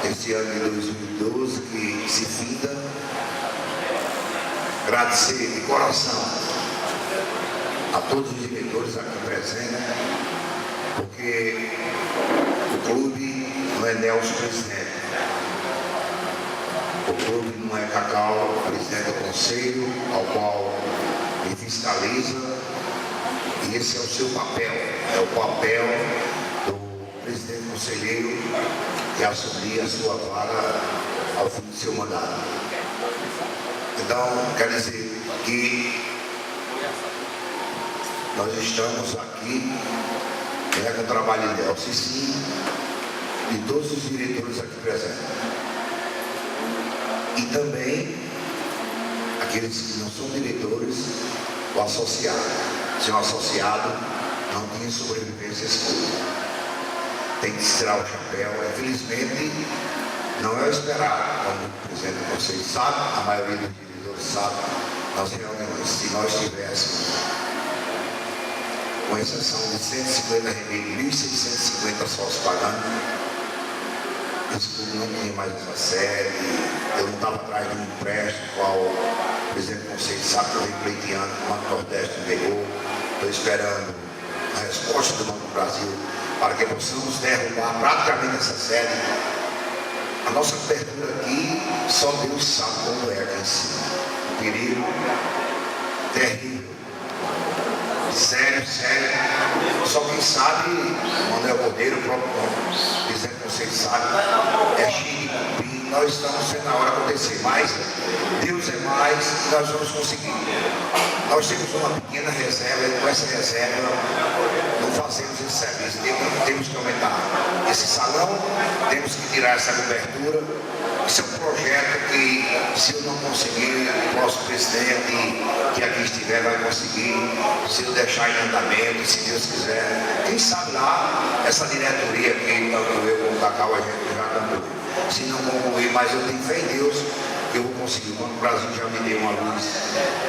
este ano de 2012 que se finda. Agradecer de coração a todos os diretores aqui presentes, porque o clube não é Nelson presidente, o clube não é Cacau presidente do conselho, ao qual ele fiscaliza, e esse é o seu papel, é o papel do presidente conselheiro que assumir a sua vaga ao fim do seu mandato. Então, quero dizer que nós estamos aqui com o trabalho de Nelson, sim, de todos os diretores aqui presentes. E também aqueles que não são diretores, o associado. Se um associado não tinha sobrevivência escura, tem que tirar o chapéu. Infelizmente, não é o esperado, como o presidente do conselho sabe, a maioria dos diretores sabe, nas reuniões, se nós tivéssemos, com exceção de 150 remédios, 1.650 sócios pagando, esse clube não tinha mais essa sede. Eu não estava atrás de um empréstimo, qual o presidente do conselho sabe que eu venho pleiteando, o Banco Nordeste negou. Estou esperando a resposta do Banco do Brasil para que possamos derrubar praticamente essa sede. A nossa cobertura aqui, só Deus sabe como é aqui em cima. O perigo terrível. Sério. Só quem sabe, Manuel Cordeiro, o próprio presidente do conselho sabe, é cheio de cumprir. Nós estamos vendo a hora acontecer, mas Deus é mais e nós vamos conseguir. Nós temos uma pequena reserva e com essa reserva não fazemos esse serviço. Temos que aumentar esse salão, temos que tirar essa cobertura. Esse é um projeto que, se eu não conseguir, o nosso presidente que aqui estiver vai conseguir, se eu deixar em andamento, se Deus quiser. Quem sabe lá, essa diretoria que tanto eu como o Cacau a gente já concluiu. Se não concluir, mas eu tenho fé em Deus que eu vou conseguir. O Banco do Brasil já me deu uma luz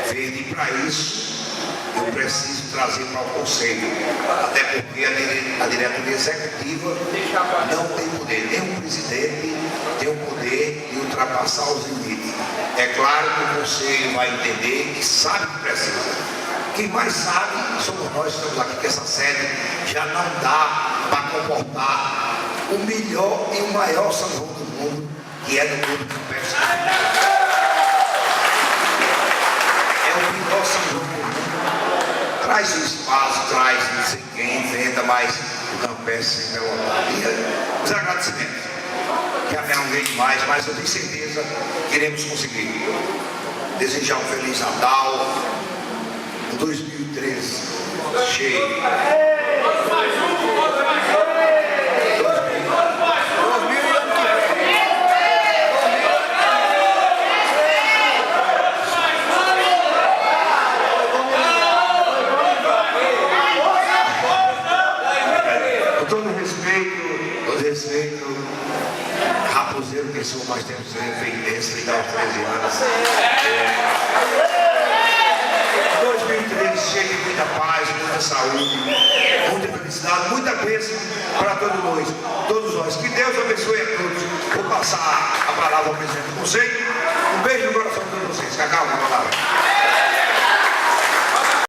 verde, e para isso eu preciso trazer para o conselho, até porque a diretoria executiva não tem poder, nem o presidente tem o poder de ultrapassar os limites. É claro que o conselho vai entender e sabe que precisa. Quem mais sabe somos nós que estamos aqui, que essa sede já não dá para comportar o melhor e o maior São João do mundo, que é do mundo do Campestre. É o melhor São João do mundo. Traz o espaço, traz não sei quem, inventa, mas o Campestre sempre é lotado. E os agradecimentos, que a minha não ganhe mais, mas eu tenho certeza que iremos conseguir. Desejar um Feliz Natal, um 2013 cheio. Raposeiro, que sou mais tempo sem referência, 30 aos 13 anos. 2013 cheio de muita paz, muita saúde, muita felicidade, muita bênção para todos nós. Que Deus abençoe a todos. Vou passar a palavra ao presidente do conselho. Um beijo no coração de todos vocês. Cacau, uma palavra.